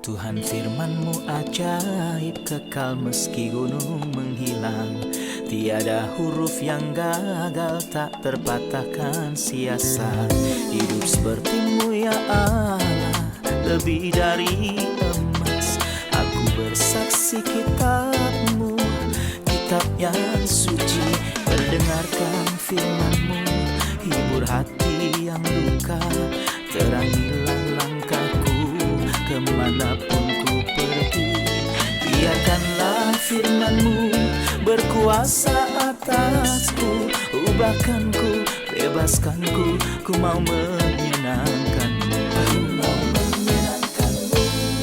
Tuhan firman-Mu ajaib, kekal meski gunung menghilang. Tiada huruf yang gagal, tak terpatahkan siasat. Hidup seperti-Mu ya Allah, lebih dari emas. Aku bersaksi kitab-Mu, kitab yang suci. Mendengarkan firman-Mu, hibur hati yang luka. Terangilah langkahku kemanapun ku pergi. Biarkanlah firman-Mu berkuasa atasku. Ubahkanku, bebaskanku, ku mau menyenangkan-Mu.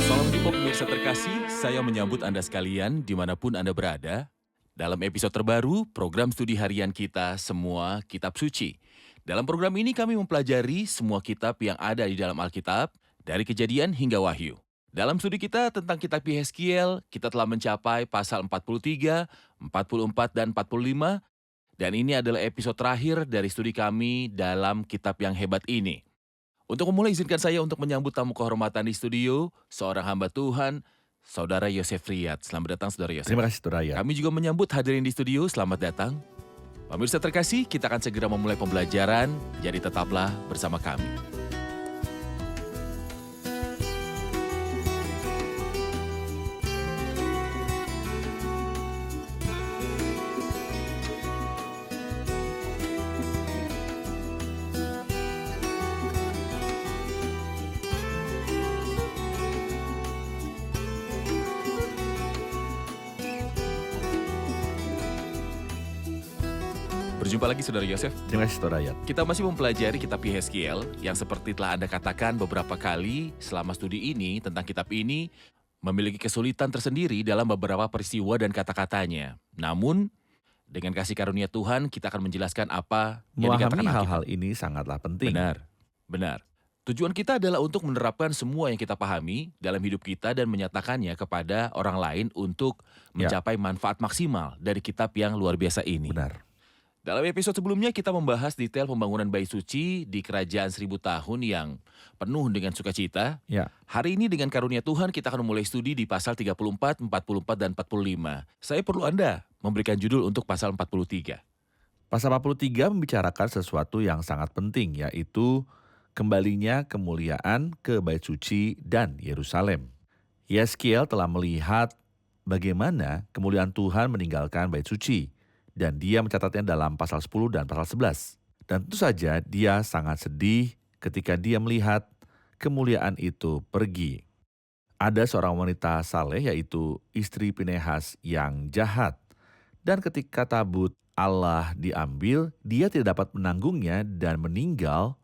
Salam Jumpa pemirsa terkasih, saya menyambut Anda sekalian dimanapun Anda berada. Dalam episode terbaru, program studi harian kita, Semua Kitab Suci. Dalam program ini kami mempelajari semua kitab yang ada di dalam Alkitab, dari Kejadian hingga Wahyu. Dalam studi kita tentang kitab Yehezkiel, kita telah mencapai pasal 43, 44, dan 45, dan ini adalah episode terakhir dari studi kami dalam kitab yang hebat ini. Untuk memulai, izinkan saya untuk menyambut tamu kehormatan di studio, seorang hamba Tuhan, Saudara Yosef Riyad. Selamat datang, Saudara Yosef. Terima kasih, Saudara Riyad. Kami juga menyambut hadirin di studio, selamat datang. Pemirsa terkasih, kita akan segera memulai pembelajaran, jadi tetaplah bersama kami. Berjumpa lagi, Saudara Yosef. Terima kasih, Saudara Riyad. Kita masih mempelajari kitab Yehezkiel yang seperti telah Anda katakan beberapa kali selama studi ini tentang kitab ini memiliki kesulitan tersendiri dalam beberapa peristiwa dan kata-katanya. Namun, dengan kasih karunia Tuhan, kita akan menjelaskan apa yang dikatakan Memahami Alkitab. hal-hal ini sangatlah penting. Benar. Tujuan kita adalah untuk menerapkan semua yang kita pahami dalam hidup kita dan menyatakannya kepada orang lain untuk mencapai manfaat maksimal dari kitab yang luar biasa ini. Benar. Dalam episode sebelumnya kita membahas detail pembangunan Bait Suci di kerajaan 1000 tahun yang penuh dengan sukacita. Ya. Hari ini dengan karunia Tuhan kita akan memulai studi di pasal 34, 44, dan 45. Saya perlu Anda memberikan judul untuk pasal 43. Pasal 43 membicarakan sesuatu yang sangat penting, yaitu kembalinya kemuliaan ke Bait Suci dan Yerusalem. Yehezkiel telah melihat bagaimana kemuliaan Tuhan meninggalkan Bait Suci, dan dia mencatatnya dalam pasal 10 dan pasal 11. Dan tentu saja dia sangat sedih ketika dia melihat kemuliaan itu pergi. Ada seorang wanita saleh, yaitu istri Pinehas yang jahat. Dan ketika tabut Allah diambil, dia tidak dapat menanggungnya dan meninggal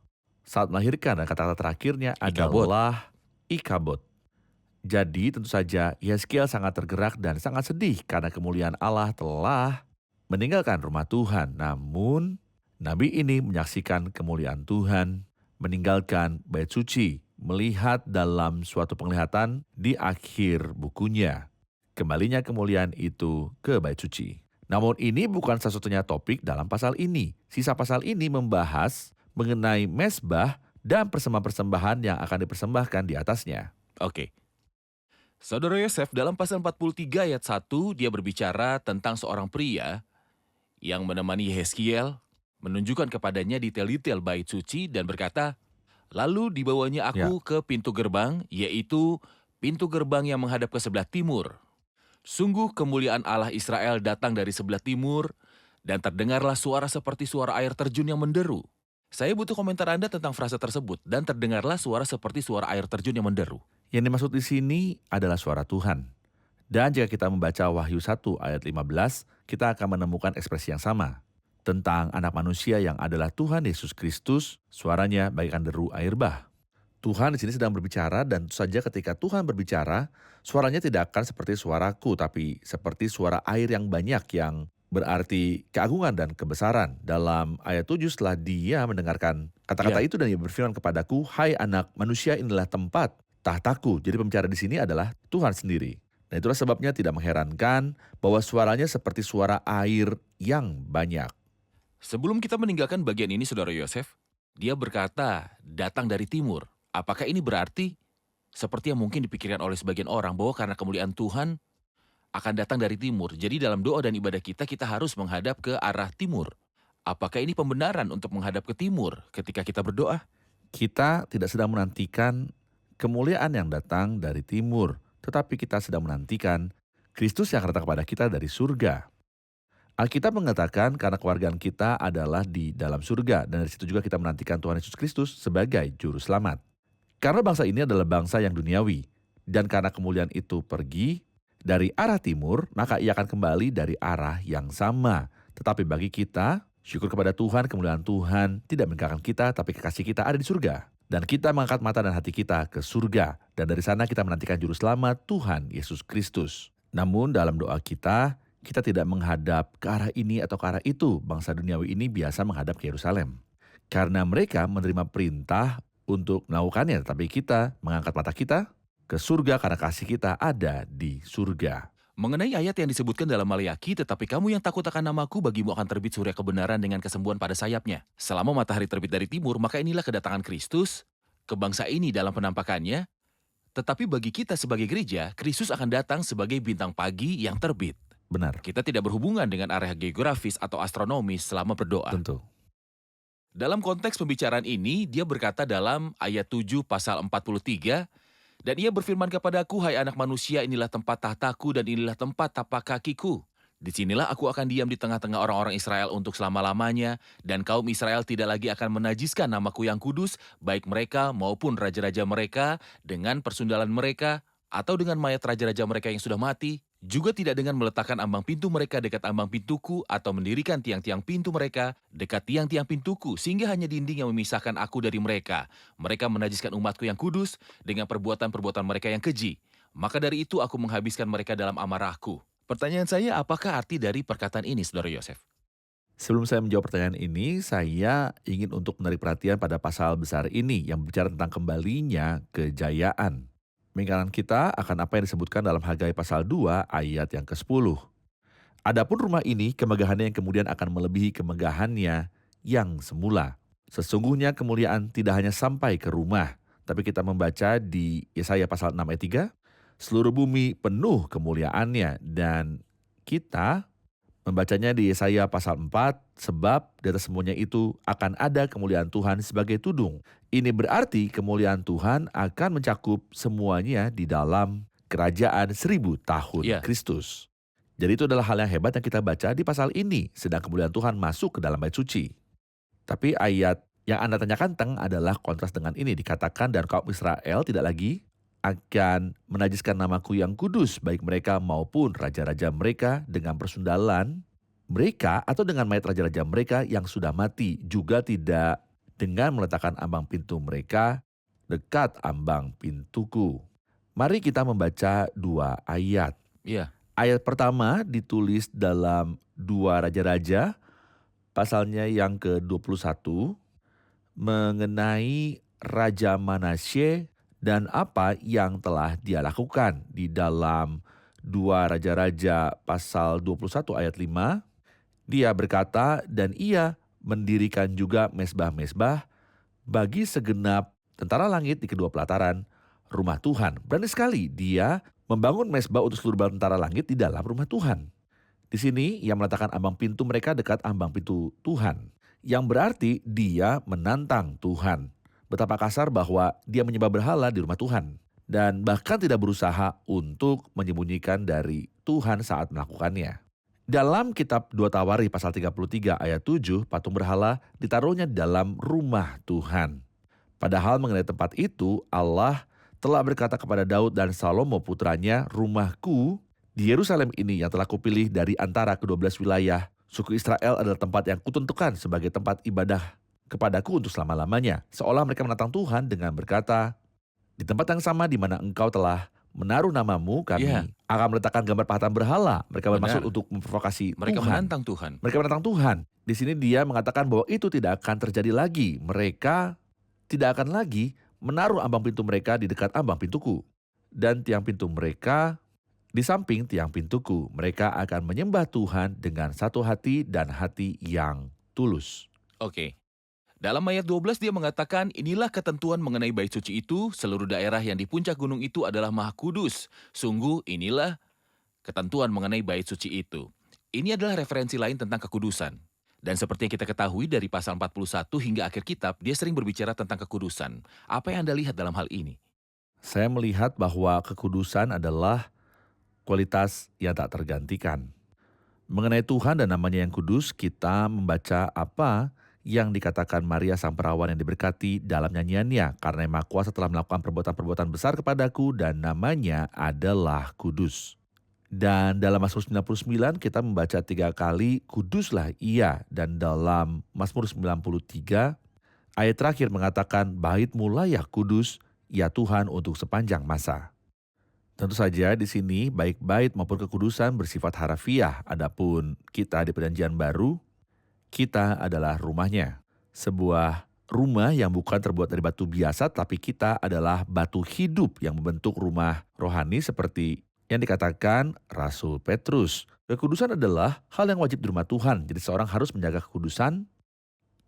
saat melahirkan. Dan kata-kata terakhirnya adalah Ikabod. Jadi tentu saja Yehezkiel sangat tergerak dan sangat sedih karena kemuliaan Allah telah meninggalkan rumah Tuhan. Namun, Nabi ini menyaksikan kemuliaan Tuhan, meninggalkan Bait Suci, melihat dalam suatu penglihatan di akhir bukunya. Kembalinya kemuliaan itu ke Bait Suci. Namun ini bukan satu-satunya topik dalam pasal ini. Sisa pasal ini membahas mengenai mezbah dan persembahan-persembahan yang akan dipersembahkan di atasnya. Oke. Saudara Yosef, dalam pasal 43 ayat 1, dia berbicara tentang seorang pria yang menemani Yehezkiel, menunjukkan kepadanya detail-detail Bait Suci dan berkata, lalu dibawanya aku ke pintu gerbang, yaitu pintu gerbang yang menghadap ke sebelah timur. Sungguh kemuliaan Allah Israel datang dari sebelah timur, dan terdengarlah suara seperti suara air terjun yang menderu. Saya butuh komentar Anda tentang frase tersebut, dan terdengarlah suara seperti suara air terjun yang menderu. Yang dimaksud di sini adalah suara Tuhan. Dan jika kita membaca Wahyu 1 ayat 15, kita akan menemukan ekspresi yang sama. Tentang anak manusia yang adalah Tuhan Yesus Kristus, suaranya bagaikan deru air bah. Tuhan di sini sedang berbicara, dan tentu saja ketika Tuhan berbicara, suaranya tidak akan seperti suaraku, tapi seperti suara air yang banyak yang berarti keagungan dan kebesaran. Dalam ayat 7 setelah dia mendengarkan kata-kata itu dan dia berfirman kepadaku, hai anak manusia, inilah tempat tahtaku. Jadi pembicara di sini adalah Tuhan sendiri. Dan itulah sebabnya tidak mengherankan bahwa suaranya seperti suara air yang banyak. Sebelum kita meninggalkan bagian ini, Saudara Yosef, dia berkata datang dari timur. Apakah ini berarti Seperti yang mungkin dipikirkan oleh sebagian orang bahwa karena kemuliaan Tuhan akan datang dari timur. Jadi dalam doa dan ibadah kita, kita harus menghadap ke arah timur. Apakah ini pembenaran untuk menghadap ke timur ketika kita berdoa? Kita tidak sedang menantikan kemuliaan yang datang dari timur, tetapi kita sedang menantikan Kristus yang akan datang kepada kita dari surga. Alkitab mengatakan karena kewargaan kita adalah di dalam surga, dan dari situ juga kita menantikan Tuhan Yesus Kristus sebagai juru selamat. Karena bangsa ini adalah bangsa yang duniawi, dan karena kemuliaan itu pergi dari arah timur, maka ia akan kembali dari arah yang sama. Tetapi bagi kita, syukur kepada Tuhan, kemuliaan Tuhan tidak meninggalkan kita, tapi kekasih kita ada di surga. Dan kita mengangkat mata dan hati kita ke surga, dan dari sana kita menantikan juru selamat Tuhan Yesus Kristus. Namun dalam doa kita tidak menghadap ke arah ini atau ke arah itu. Bangsa duniawi ini biasa menghadap ke Yerusalem. Karena mereka menerima perintah untuk melakukannya, tetapi kita mengangkat mata kita ke surga karena kasih kita ada di surga. Mengenai ayat yang disebutkan dalam Maleakhi, tetapi kamu yang takut akan namaku, bagimu akan terbit surya kebenaran dengan kesembuhan pada sayapnya. Selama matahari terbit dari timur, maka inilah kedatangan Kristus ke bangsa ini dalam penampakannya. Tetapi bagi kita sebagai gereja, Kristus akan datang sebagai bintang pagi yang terbit. Benar, Kita tidak berhubungan dengan area geografis atau astronomis selama berdoa. tentu. Dalam konteks pembicaraan ini, dia berkata dalam ayat 7 pasal 43, dan ia berfirman kepadaku, hai anak manusia, inilah tempat tahtaku dan inilah tempat tapak kakiku. Disinilah aku akan diam di tengah-tengah orang-orang Israel untuk selama-lamanya, dan kaum Israel tidak lagi akan menajiskan namaku yang kudus, baik mereka maupun raja-raja mereka, dengan persundalan mereka, atau dengan mayat raja-raja mereka yang sudah mati, juga tidak dengan meletakkan ambang pintu mereka dekat ambang pintuku, atau mendirikan tiang-tiang pintu mereka dekat tiang-tiang pintuku, sehingga hanya dinding yang memisahkan aku dari mereka. Mereka menajiskan umatku yang kudus dengan perbuatan-perbuatan mereka yang keji. Maka dari itu aku menghabiskan mereka dalam amarahku. Pertanyaan saya, apakah arti dari perkataan ini, Saudara Yosef? Sebelum saya menjawab pertanyaan ini, saya ingin untuk menarik perhatian pada pasal besar ini yang berbicara tentang kembalinya kejayaan. Mengingatkan kita akan apa yang disebutkan dalam Hagai pasal 2 ayat yang ke-10. Adapun rumah ini, kemegahannya yang kemudian akan melebihi kemegahannya yang semula. Sesungguhnya kemuliaan tidak hanya sampai ke rumah, tapi kita membaca di Yesaya pasal 6 ayat 3, seluruh bumi penuh kemuliaannya, dan kita membacanya di Yesaya pasal 4, sebab di atas semuanya itu akan ada kemuliaan Tuhan sebagai tudung. Ini berarti kemuliaan Tuhan akan mencakup semuanya di dalam kerajaan 1000 tahun Ya. Kristus. Jadi itu adalah hal yang hebat yang kita baca di pasal ini, sedang kemuliaan Tuhan masuk ke dalam bait suci. Tapi ayat yang Anda tanyakan tentang adalah kontras dengan ini, dikatakan dan kaum Israel tidak lagi akan menajiskan namaku yang kudus, baik mereka maupun raja-raja mereka dengan persundalan mereka atau dengan mayat raja-raja mereka yang sudah mati, juga tidak dengan meletakkan ambang pintu mereka dekat ambang pintuku. Mari kita membaca 2 ayat. Ya, Ayat pertama ditulis dalam 2 Raja-Raja, pasalnya yang ke-21, mengenai Raja Manasye dan apa yang telah dia lakukan. Di dalam 2 Raja-Raja pasal 21 ayat 5, dia berkata, dan ia mendirikan juga mezbah-mezbah bagi segenap tentara langit di kedua pelataran rumah Tuhan. Berani sekali dia membangun mezbah untuk seluruh bala tentara langit di dalam rumah Tuhan. Di sini ia meletakkan ambang pintu mereka dekat ambang pintu Tuhan, yang berarti dia menantang Tuhan. Betapa kasar bahwa dia menyembah berhala di rumah Tuhan, dan bahkan tidak berusaha untuk menyembunyikan dari Tuhan saat melakukannya. Dalam kitab 2 Tawarikh pasal 33 ayat 7, patung berhala ditaruhnya di dalam rumah Tuhan. Padahal mengenai tempat itu, Allah telah berkata kepada Daud dan Salomo putranya, rumahku di Yerusalem ini yang telah kupilih dari antara ke-12 wilayah suku Israel adalah tempat yang kutentukan sebagai tempat ibadah kepadaku untuk selama-lamanya. Seolah mereka menantang Tuhan dengan berkata, di tempat yang sama di mana engkau telah menaruh namamu, kami akan meletakkan gambar patung berhala. Mereka bermaksud untuk memprovokasi mereka Tuhan. menantang Tuhan. Mereka menantang Tuhan. Di sini dia mengatakan bahwa itu tidak akan terjadi lagi. Mereka tidak akan lagi menaruh ambang pintu mereka di dekat ambang pintuku. Dan tiang pintu mereka di samping tiang pintuku. Mereka akan menyembah Tuhan dengan satu hati dan hati yang tulus. Oke. Dalam ayat 12 dia mengatakan, inilah ketentuan mengenai bait suci itu, seluruh daerah yang di puncak gunung itu adalah maha kudus. Sungguh inilah ketentuan mengenai bait suci itu. Ini adalah referensi lain tentang kekudusan. Dan seperti yang kita ketahui dari pasal 41 hingga akhir kitab, dia sering berbicara tentang kekudusan. Apa yang Anda lihat dalam hal ini? Saya melihat bahwa kekudusan adalah kualitas yang tak tergantikan. Mengenai Tuhan dan namanya yang kudus, kita membaca apa yang dikatakan Maria sang perawan yang diberkati dalam nyanyiannya. Karena yang Maha Kuasa telah melakukan perbuatan-perbuatan besar kepadaku dan namanya adalah kudus. Dan dalam Mazmur 99 kita membaca 3 kali kuduslah ia. Dan dalam Mazmur 93 ayat terakhir mengatakan bait-Mu layak kudus ya Tuhan untuk sepanjang masa. Tentu saja di sini baik bait maupun kekudusan bersifat harafiah. Adapun kita di Perjanjian Baru, kita adalah rumahnya. Sebuah rumah yang bukan terbuat dari batu biasa, tapi kita adalah batu hidup yang membentuk rumah rohani seperti yang dikatakan Rasul Petrus. Kekudusan adalah hal yang wajib di rumah Tuhan. Jadi seorang harus menjaga kekudusan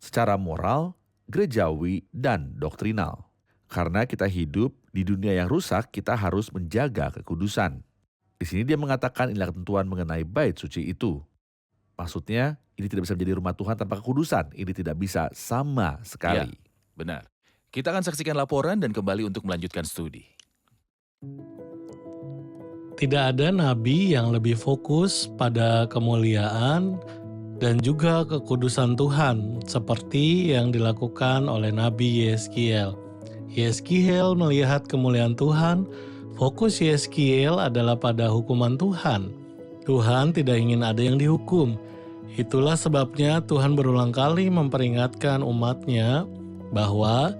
secara moral, gerejawi, dan doktrinal. Karena kita hidup di dunia yang rusak, kita harus menjaga kekudusan. Di sini dia mengatakan inilah ketentuan mengenai bait suci itu. Maksudnya, ini tidak bisa menjadi rumah Tuhan tanpa kekudusan. Ini tidak bisa sama sekali. Ya, benar. Kita akan saksikan laporan dan kembali untuk melanjutkan studi. Tidak ada nabi yang lebih fokus pada kemuliaan dan juga kekudusan Tuhan seperti yang dilakukan oleh Nabi Yeskiel. Yeskiel melihat kemuliaan Tuhan, fokus Yeskiel adalah pada hukuman Tuhan. Tuhan tidak ingin ada yang dihukum. Itulah sebabnya Tuhan berulang kali memperingatkan umatnya bahwa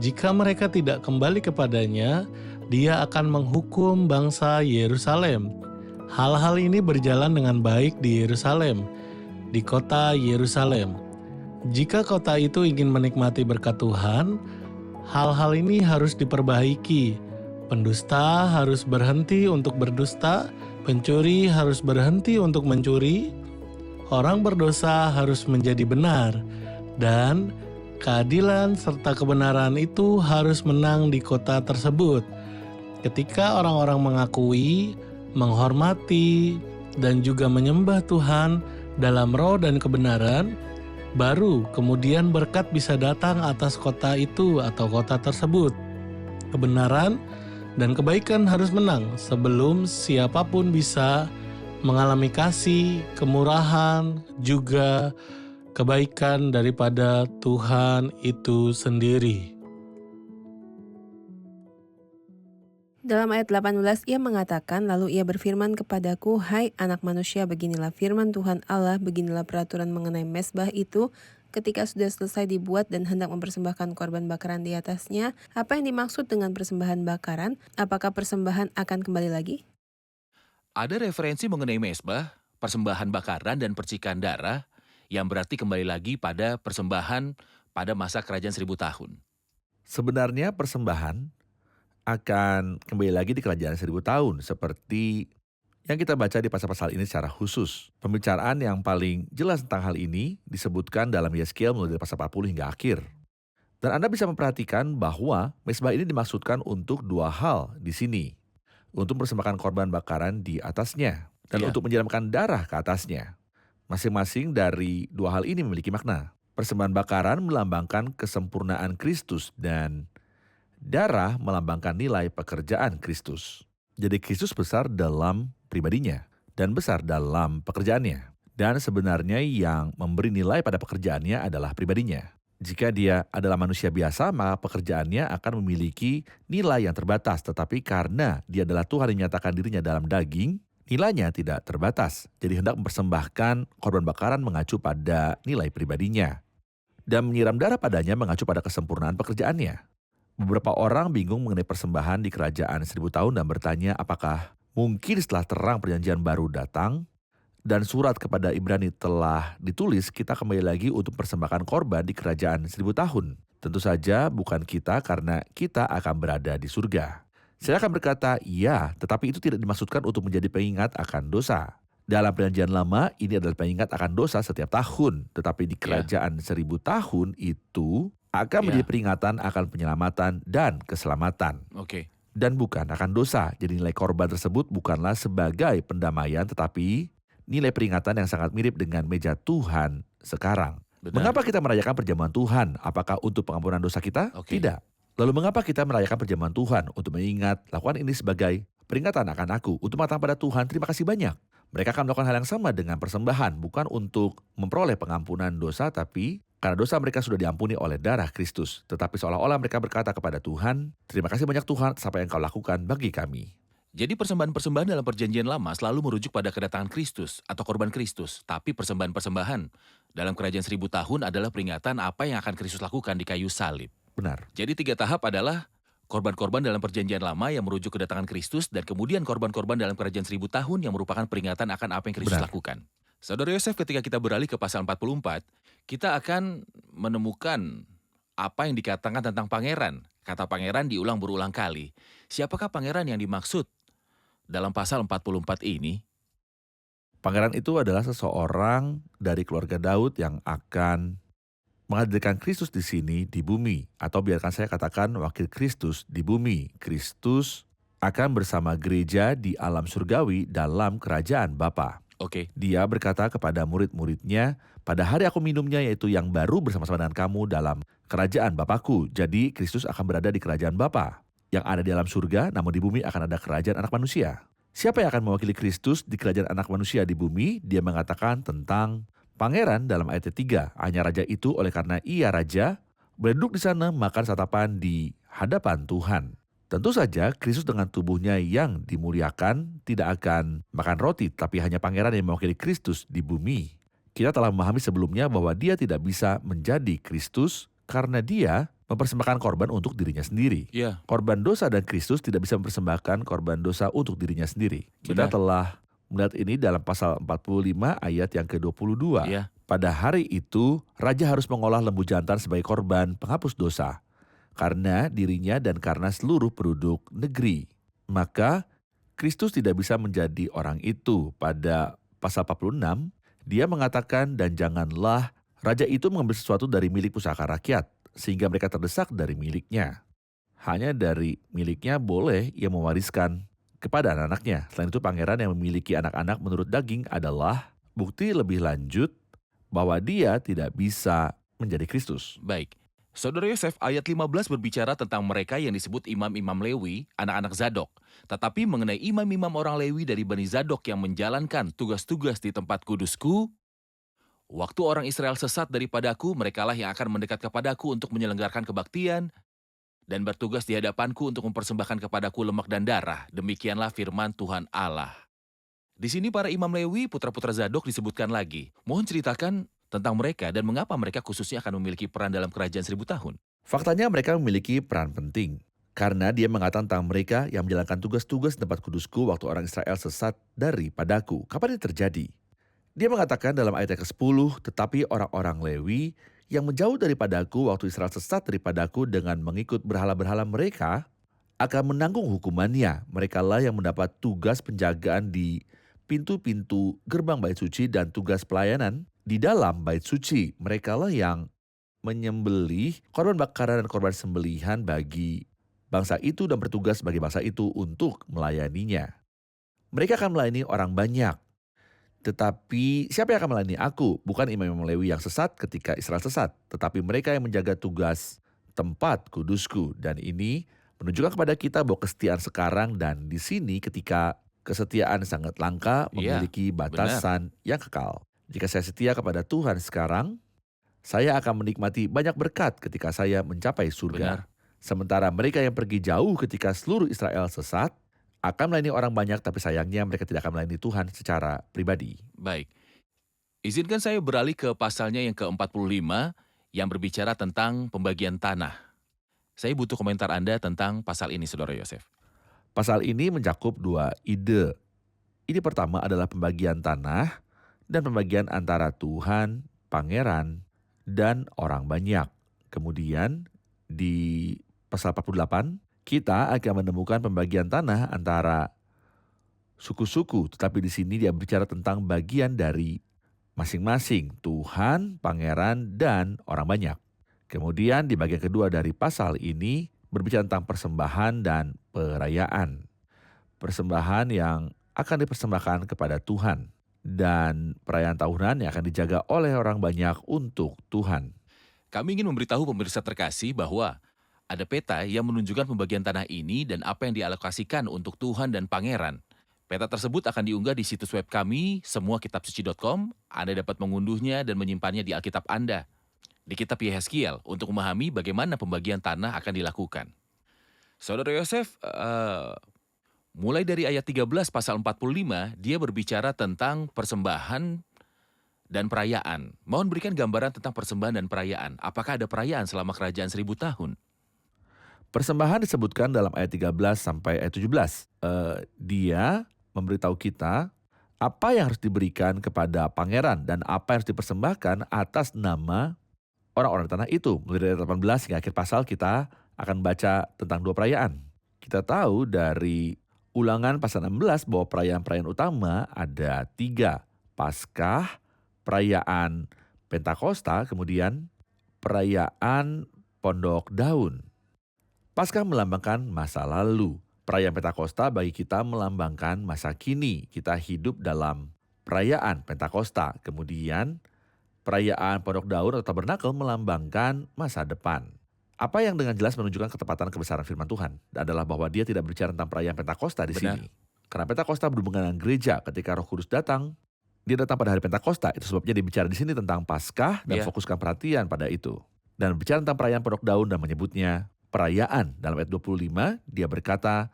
jika mereka tidak kembali kepadanya, Dia akan menghukum bangsa Yerusalem. Hal-hal ini berjalan dengan baik di Yerusalem, di kota Yerusalem. Jika kota itu ingin menikmati berkat Tuhan, hal-hal ini harus diperbaiki. Pendusta harus berhenti untuk berdusta, pencuri harus berhenti untuk mencuri, orang berdosa harus menjadi benar, dan keadilan serta kebenaran itu harus menang di kota tersebut. Ketika orang-orang mengakui, menghormati, dan juga menyembah Tuhan dalam roh dan kebenaran, baru kemudian berkat bisa datang atas kota itu atau kota tersebut. Kebenaran dan kebaikan harus menang sebelum siapapun bisa mengalami kasih, kemurahan, juga kebaikan daripada Tuhan itu sendiri. Dalam ayat 18 ia mengatakan, lalu ia berfirman kepadaku, hai anak manusia, beginilah firman Tuhan Allah, beginilah peraturan mengenai mezbah itu, ketika sudah selesai dibuat dan hendak mempersembahkan korban bakaran di atasnya. Apa yang dimaksud dengan persembahan bakaran? Apakah persembahan akan kembali lagi? Ada referensi mengenai mezbah, persembahan bakaran dan percikan darah, yang berarti kembali lagi pada persembahan pada masa kerajaan 1000 tahun. Sebenarnya persembahan akan kembali lagi di kerajaan 1000 tahun seperti yang kita baca di pasal-pasal ini secara khusus. Pembicaraan yang paling jelas tentang hal ini disebutkan dalam Yeskiel mulai dari pasal 40 hingga akhir. Dan Anda bisa memperhatikan bahwa mezbah ini dimaksudkan untuk 2 hal di sini. Untuk mempersembahkan korban bakaran di atasnya dan untuk menyiramkan darah ke atasnya. Masing-masing dari 2 hal ini memiliki makna. Persembahan bakaran melambangkan kesempurnaan Kristus dan darah melambangkan nilai pekerjaan Kristus. Jadi Kristus besar dalam pribadinya dan besar dalam pekerjaannya. Dan sebenarnya yang memberi nilai pada pekerjaannya adalah pribadinya. Jika dia adalah manusia biasa, maka pekerjaannya akan memiliki nilai yang terbatas. Tetapi karena dia adalah Tuhan yang menyatakan dirinya dalam daging, nilainya tidak terbatas. Jadi hendak mempersembahkan korban bakaran mengacu pada nilai pribadinya. Dan menyiram darah padanya mengacu pada kesempurnaan pekerjaannya. Beberapa orang bingung mengenai persembahan di kerajaan 1000 tahun dan bertanya apakah mungkin setelah terang perjanjian baru datang dan surat kepada Ibrani telah ditulis, kita kembali lagi untuk persembahkan korban di kerajaan 1000 tahun. Tentu saja bukan kita karena kita akan berada di surga. Saya akan berkata, iya, tetapi itu tidak dimaksudkan untuk menjadi pengingat akan dosa. Dalam perjanjian lama, ini adalah pengingat akan dosa setiap tahun. Tetapi di Ya. kerajaan 1000 tahun itu akan Ya. menjadi peringatan akan penyelamatan dan keselamatan. Oke. Dan bukan akan dosa. Jadi nilai korban tersebut bukanlah sebagai pendamaian, tetapi nilai peringatan yang sangat mirip dengan meja Tuhan sekarang. Benar. Mengapa kita merayakan perjamuan Tuhan? Apakah untuk pengampunan dosa kita? Oke. Tidak. Lalu mengapa kita merayakan perjamuan Tuhan? Untuk mengingat, lakukan ini sebagai peringatan akan aku. Untuk mengatakan pada Tuhan, terima kasih banyak. Mereka akan melakukan hal yang sama dengan persembahan, bukan untuk memperoleh pengampunan dosa, tapi karena dosa mereka sudah diampuni oleh darah Kristus. Tetapi seolah-olah mereka berkata kepada Tuhan, terima kasih banyak Tuhan atas apa yang kau lakukan bagi kami. Jadi persembahan-persembahan dalam perjanjian lama selalu merujuk pada kedatangan Kristus atau korban Kristus. Tapi persembahan-persembahan dalam kerajaan 1000 tahun adalah peringatan apa yang akan Kristus lakukan di kayu salib. Benar. Jadi 3 tahap adalah korban-korban dalam perjanjian lama yang merujuk kedatangan Kristus dan kemudian korban-korban dalam kerajaan 1000 tahun yang merupakan peringatan akan apa yang Kristus Benar. lakukan. Saudara Yosef, ketika kita beralih ke pasal 44, kita akan menemukan apa yang dikatakan tentang pangeran. Kata pangeran diulang berulang kali. Siapakah pangeran yang dimaksud dalam pasal 44 ini? Pangeran itu adalah seseorang dari keluarga Daud yang akan menghadirkan Kristus di sini di bumi, atau biarkan saya katakan wakil Kristus di bumi. Kristus akan bersama gereja di alam surgawi dalam kerajaan Bapa. Oke. Dia berkata kepada murid-muridnya, pada hari aku minumnya yaitu yang baru bersama-sama dengan kamu dalam kerajaan Bapakku. Jadi Kristus akan berada di kerajaan Bapa. Yang ada di alam surga, namun di bumi akan ada kerajaan anak manusia. Siapa yang akan mewakili Kristus di kerajaan anak manusia di bumi? Dia mengatakan tentang pangeran dalam ayat 3. Hanya raja itu oleh karena ia raja, boleh duduk di sana makan santapan di hadapan Tuhan. Tentu saja Kristus dengan tubuhnya yang dimuliakan tidak akan makan roti, tapi hanya pangeran yang mewakili Kristus di bumi. Kita telah memahami sebelumnya bahwa dia tidak bisa menjadi Kristus karena dia mempersembahkan korban untuk dirinya sendiri. Ya. Korban dosa dan Kristus tidak bisa mempersembahkan korban dosa untuk dirinya sendiri. Kita Benar. telah melihat ini dalam pasal 45 ayat yang ke-22. Ya. Pada hari itu, raja harus mengolah lembu jantan sebagai korban penghapus dosa karena dirinya dan karena seluruh penduduk negeri. Maka Kristus tidak bisa menjadi orang itu. Pada pasal 46, dia mengatakan, dan janganlah raja itu mengambil sesuatu dari milik pusaka rakyat, sehingga mereka terdesak dari miliknya. Hanya dari miliknya boleh ia mewariskan kepada anak-anaknya. Selain itu, pangeran yang memiliki anak-anak menurut daging adalah bukti lebih lanjut bahwa dia tidak bisa menjadi Kristus. Baik. Saudara Yosef, ayat 15 berbicara tentang mereka yang disebut imam-imam Lewi, anak-anak Zadok. Tetapi mengenai imam-imam orang Lewi dari Bani Zadok yang menjalankan tugas-tugas di tempat kudusku, waktu orang Israel sesat daripadaku, merekalah yang akan mendekat kepadaku untuk menyelenggarkan kebaktian dan bertugas di hadapanku untuk mempersembahkan kepadaku lemak dan darah. Demikianlah firman Tuhan Allah. Di sini para imam Lewi, putra-putra Zadok disebutkan lagi. Mohon ceritakan tentang mereka dan mengapa mereka khususnya akan memiliki peran dalam kerajaan 1000 tahun. Faktanya mereka memiliki peran penting. Karena dia mengatakan tentang mereka yang menjalankan tugas-tugas di tempat kudusku waktu orang Israel sesat daripadaku. Kapan ini terjadi? Dia mengatakan dalam ayat ke-10, tetapi orang-orang Lewi yang menjauh daripadaku waktu Israel sesat daripadaku dengan mengikut berhala-berhala mereka akan menanggung hukumannya. Merekalah yang mendapat tugas penjagaan di pintu-pintu gerbang bait suci dan tugas pelayanan di dalam bait suci. Merekalah yang menyembelih korban bakaran dan korban sembelihan bagi bangsa itu dan bertugas bagi bangsa itu untuk melayaninya. Mereka akan melayani orang banyak. Tetapi siapa yang akan melayani aku? Bukan imam-imam Lewi yang sesat ketika Israel sesat, tetapi mereka yang menjaga tugas tempat kudusku. Dan ini menunjukkan kepada kita bahwa kesetiaan sekarang dan di sini ketika kesetiaan sangat langka memiliki batasan yang kekal. Jika saya setia kepada Tuhan sekarang, saya akan menikmati banyak berkat ketika saya mencapai surga. Benar. Sementara mereka yang pergi jauh ketika seluruh Israel sesat, akan melayani orang banyak, tapi sayangnya mereka tidak akan melayani Tuhan secara pribadi. Baik. Izinkan saya beralih ke pasalnya yang ke-45 yang berbicara tentang pembagian tanah. Saya butuh komentar Anda tentang pasal ini, Saudara Yosef. Pasal ini mencakup dua ide. Ide pertama adalah pembagian tanah dan pembagian antara Tuhan, pangeran, dan orang banyak. Kemudian di pasal 48, kita akan menemukan pembagian tanah antara suku-suku, tetapi di sini dia bicara tentang bagian dari masing-masing, Tuhan, pangeran, dan orang banyak. Kemudian di bagian kedua dari pasal ini berbicara tentang persembahan dan perayaan. Persembahan yang akan dipersembahkan kepada Tuhan dan perayaan tahunan yang akan dijaga oleh orang banyak untuk Tuhan. Kami ingin memberitahu pemirsa terkasih bahwa ada peta yang menunjukkan pembagian tanah ini dan apa yang dialokasikan untuk Tuhan dan Pangeran. Peta tersebut akan diunggah di situs web kami, semuakitabsuci.com. Anda dapat mengunduhnya dan menyimpannya di Alkitab Anda, di kitab Yehezkiel, untuk memahami bagaimana pembagian tanah akan dilakukan. Saudara Yosef, mulai dari ayat 13 pasal 45, dia berbicara tentang persembahan dan perayaan. Mohon berikan gambaran tentang persembahan dan perayaan. Apakah ada perayaan selama kerajaan 1000 tahun? Persembahan disebutkan dalam ayat 13 sampai ayat 17. Dia memberitahu kita apa yang harus diberikan kepada pangeran dan apa yang harus dipersembahkan atas nama orang-orang tanah itu. Mulai dari ayat 18 hingga akhir pasal kita akan baca tentang 2 perayaan. Kita tahu dari Ulangan pasal 16 bahwa perayaan-perayaan utama ada 3. Paskah, perayaan Pentakosta, kemudian perayaan Pondok Daun. Paskah melambangkan masa lalu. Perayaan Pentakosta bagi kita melambangkan masa kini. Kita hidup dalam perayaan Pentakosta. Kemudian perayaan Pondok Daun atau Tabernakel melambangkan masa depan. Apa yang dengan jelas menunjukkan ketepatan kebesaran firman Tuhan adalah bahwa dia tidak berbicara tentang perayaan Pentakosta di Benar. sini. Karena Pentakosta berhubungan dengan gereja. Ketika Roh Kudus datang, dia datang pada hari Pentakosta. Itu sebabnya dia bicara di sini tentang Paskah dan Iya. fokuskan perhatian pada itu. Dan bicara tentang perayaan Pondok Daun dan menyebutnya perayaan. Dalam ayat 25, dia berkata,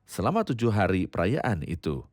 selama 7 hari perayaan itu.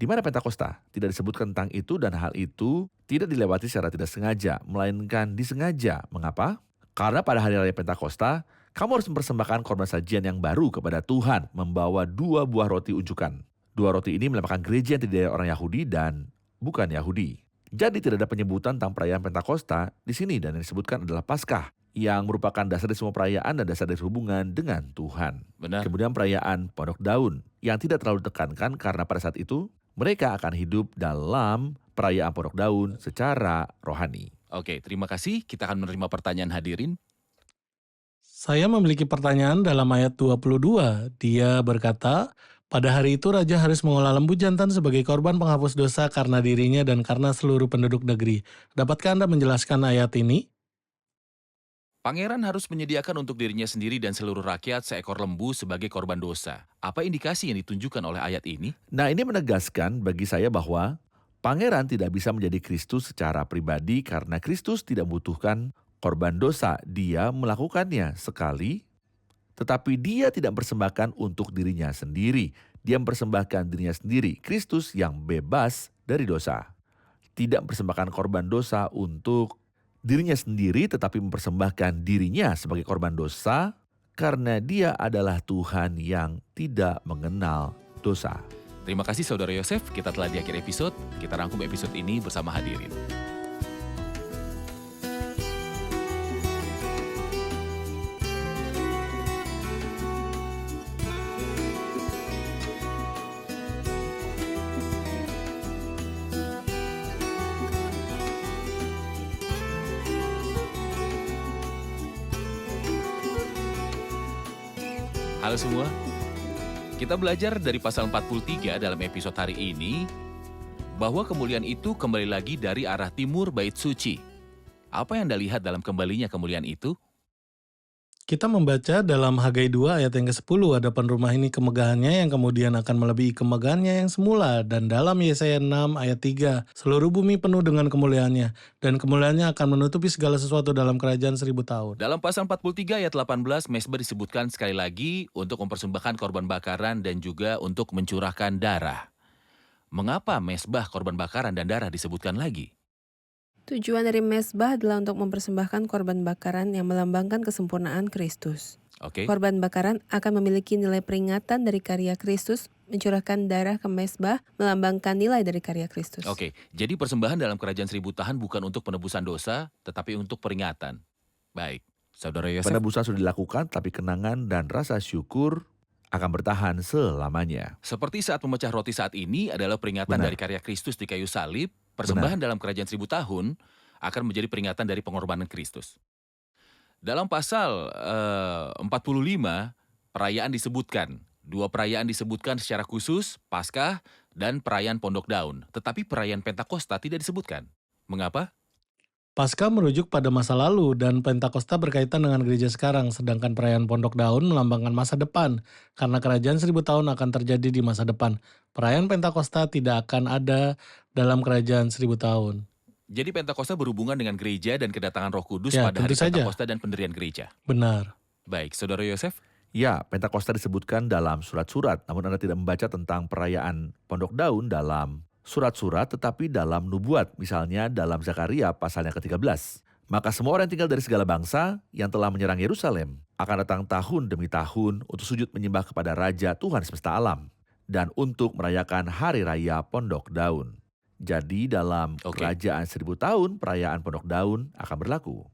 Di mana Pentakosta? Tidak disebutkan tentang itu dan hal itu tidak dilewati secara tidak sengaja, melainkan disengaja. Mengapa? Karena pada hari raya Pentakosta, kamu harus mempersembahkan korban sajian yang baru kepada Tuhan, membawa 2 buah roti unjukan. 2 roti ini melambangkan gereja yang tidak orang Yahudi dan bukan Yahudi. Jadi tidak ada penyebutan tentang perayaan Pentakosta di sini dan yang disebutkan adalah Paskah, yang merupakan dasar dari semua perayaan dan dasar dari hubungan dengan Tuhan. Benar. Kemudian perayaan Pondok Daun yang tidak terlalu ditekankan karena pada saat itu mereka akan hidup dalam perayaan Pondok Daun secara rohani. Oke, terima kasih. Kita akan menerima pertanyaan hadirin. Saya memiliki pertanyaan dalam ayat 22. Dia berkata, pada hari itu raja harus mengolah lembu jantan sebagai korban penghapus dosa karena dirinya dan karena seluruh penduduk negeri. Dapatkah Anda menjelaskan ayat ini? Pangeran harus menyediakan untuk dirinya sendiri dan seluruh rakyat seekor lembu sebagai korban dosa. Apa indikasi yang ditunjukkan oleh ayat ini? Nah, ini menegaskan bagi saya bahwa pangeran tidak bisa menjadi Kristus secara pribadi karena Kristus tidak membutuhkan korban dosa. Dia melakukannya sekali, tetapi dia tidak mempersembahkan untuk dirinya sendiri. Dia mempersembahkan dirinya sendiri. Kristus yang bebas dari dosa. Tidak mempersembahkan korban dosa untuk dirinya sendiri, tetapi mempersembahkan dirinya sebagai korban dosa karena dia adalah Tuhan yang tidak mengenal dosa. Terima kasih Saudara Yosef, kita telah di akhir episode. Kita rangkum episode ini bersama hadirin. Halo semua, kita belajar dari pasal 43 dalam episode hari ini bahwa kemuliaan itu kembali lagi dari arah timur bait suci. Apa yang Anda lihat dalam kembalinya kemuliaan itu? Kita membaca dalam Hagai 2 ayat yang ke-10, adapun rumah ini kemegahannya yang kemudian akan melebihi kemegahannya yang semula. Dan dalam Yesaya 6 ayat 3, seluruh bumi penuh dengan kemuliaannya, dan kemuliaannya akan menutupi segala sesuatu dalam kerajaan 1000 tahun. Dalam pasal 43 ayat 18, mezbah disebutkan sekali lagi untuk mempersembahkan korban bakaran dan juga untuk mencurahkan darah. Mengapa mezbah, korban bakaran, dan darah disebutkan lagi? Tujuan dari mezbah adalah untuk mempersembahkan korban bakaran yang melambangkan kesempurnaan Kristus. Oke. Korban bakaran akan memiliki nilai peringatan dari karya Kristus, mencurahkan darah ke mezbah melambangkan nilai dari karya Kristus. Oke, jadi persembahan dalam kerajaan 1000 tahun bukan untuk penebusan dosa, tetapi untuk peringatan. Baik, Saudara Yosef. Penebusan sudah dilakukan, tapi kenangan dan rasa syukur akan bertahan selamanya. Seperti saat memecah roti saat ini adalah peringatan Benar. dari karya Kristus di kayu salib, persembahan dalam kerajaan 1000 tahun akan menjadi peringatan dari pengorbanan Kristus. Dalam pasal 45, perayaan disebutkan. Dua perayaan disebutkan secara khusus, Paskah dan perayaan Pondok Daun. Tetapi perayaan Pentakosta tidak disebutkan. Mengapa? Paskah merujuk pada masa lalu dan Pentakosta berkaitan dengan gereja sekarang, sedangkan perayaan Pondok Daun melambangkan masa depan, karena kerajaan 1000 tahun akan terjadi di masa depan. Perayaan Pentakosta tidak akan ada dalam kerajaan 1000 tahun. Jadi Pentakosta berhubungan dengan gereja dan kedatangan Roh Kudus Ya, pada hari tentu saja. Pentakosta dan pendirian gereja. Benar. Baik, Saudara Yosef? Ya, Pentakosta disebutkan dalam surat-surat, namun Anda tidak membaca tentang perayaan Pondok Daun dalam surat-surat, tetapi dalam nubuat, misalnya dalam Zakaria pasal yang ke-13. Maka semua orang yang tinggal dari segala bangsa yang telah menyerang Yerusalem akan datang tahun demi tahun untuk sujud menyembah kepada Raja Tuhan semesta alam dan untuk merayakan Hari Raya Pondok Daun. Jadi dalam Oke. kerajaan 1000 tahun, perayaan Pondok Daun akan berlaku.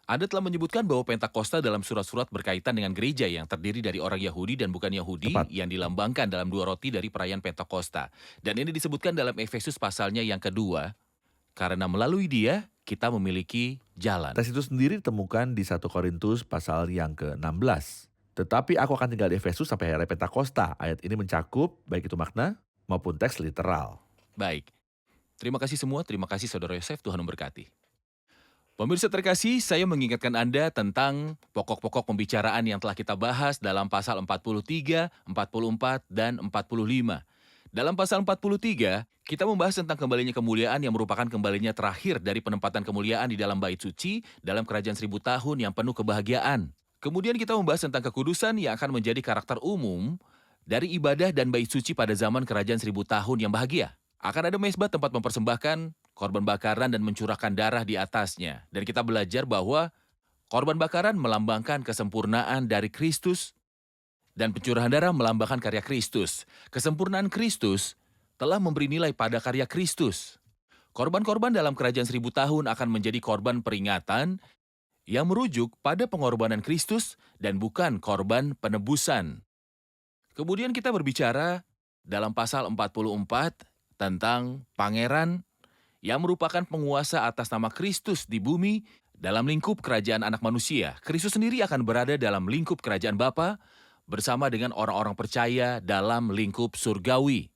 Anda telah menyebutkan bahwa Pentakosta dalam surat-surat berkaitan dengan gereja yang terdiri dari orang Yahudi dan bukan Yahudi Tepat. yang dilambangkan dalam dua roti dari perayaan Pentakosta. Dan ini disebutkan dalam Efesus pasalnya yang kedua, karena melalui dia kita memiliki jalan. Teks itu sendiri ditemukan di 1 Korintus pasal yang ke-16. Tetapi aku akan tinggal di Efesus sampai hari Pentakosta. Ayat ini mencakup baik itu makna maupun teks literal. Baik, terima kasih semua, terima kasih Saudara Yosef, Tuhan memberkati. Pemirsa terkasih, saya mengingatkan Anda tentang pokok-pokok pembicaraan yang telah kita bahas dalam pasal 43, 44, dan 45. Dalam pasal 43, kita membahas tentang kembalinya kemuliaan yang merupakan kembalinya terakhir dari penempatan kemuliaan di dalam bait suci dalam kerajaan 1000 tahun yang penuh kebahagiaan. Kemudian kita membahas tentang kekudusan yang akan menjadi karakter umum dari ibadah dan bait suci pada zaman kerajaan 1000 tahun yang bahagia. Akan ada mezbah tempat mempersembahkan korban bakaran dan mencurahkan darah di atasnya. Dan kita belajar bahwa korban bakaran melambangkan kesempurnaan dari Kristus dan pencurahan darah melambangkan karya Kristus. Kesempurnaan Kristus telah memberi nilai pada karya Kristus. Korban-korban dalam kerajaan 1000 tahun akan menjadi korban peringatan yang merujuk pada pengorbanan Kristus dan bukan korban penebusan. Kemudian kita berbicara dalam pasal 44 tentang pangeran yang merupakan penguasa atas nama Kristus di bumi dalam lingkup kerajaan anak manusia. Kristus sendiri akan berada dalam lingkup kerajaan Bapa bersama dengan orang-orang percaya dalam lingkup surgawi.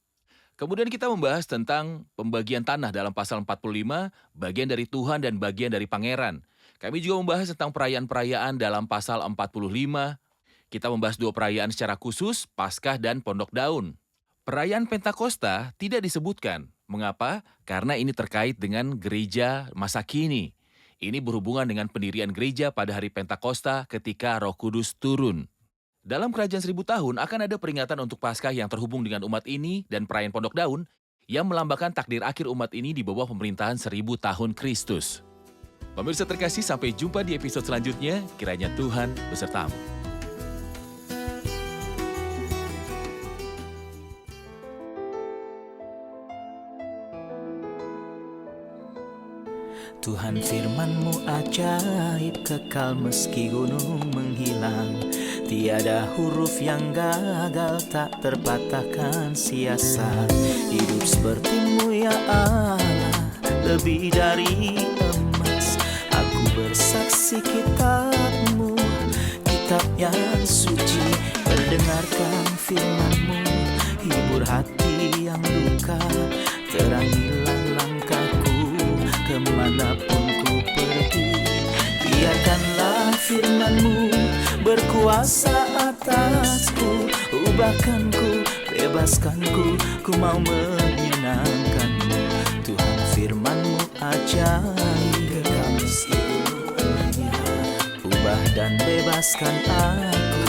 Kemudian kita membahas tentang pembagian tanah dalam pasal 45, bagian dari Tuhan dan bagian dari pangeran. Kami juga membahas tentang perayaan-perayaan dalam pasal 45. Kita membahas dua perayaan secara khusus, Paskah dan Pondok Daun. Perayaan Pentakosta tidak disebutkan. Mengapa? Karena ini terkait dengan gereja masa kini. Ini berhubungan dengan pendirian gereja pada hari Pentakosta ketika Roh Kudus turun. Dalam kerajaan 1000 tahun akan ada peringatan untuk Paskah yang terhubung dengan umat ini dan perayaan Pondok Daun yang melambangkan takdir akhir umat ini di bawah pemerintahan 1000 tahun Kristus. Pemirsa terkasih, sampai jumpa di episode selanjutnya. Kiranya Tuhan besertamu. Tuhan firman-Mu ajaib, kekal meski gunung menghilang. Tiada huruf yang gagal, tak terpatahkan sia-sia. Hidup seperti-Mu ya Allah, lebih dari emas. Aku bersaksi kitab-Mu, kitab yang suci. Mendengarkan firman-Mu, hibur hati yang luka. Terangilah langkahku kemanapun ku pergi. Biarkanlah firman-Mu berkuasa atasku. Ubahkanku, bebaskanku, ku mau menyenangkan-Mu. Tuhan firman-Mu ajaib, kekal meski gunung. Ubah dan bebaskan aku.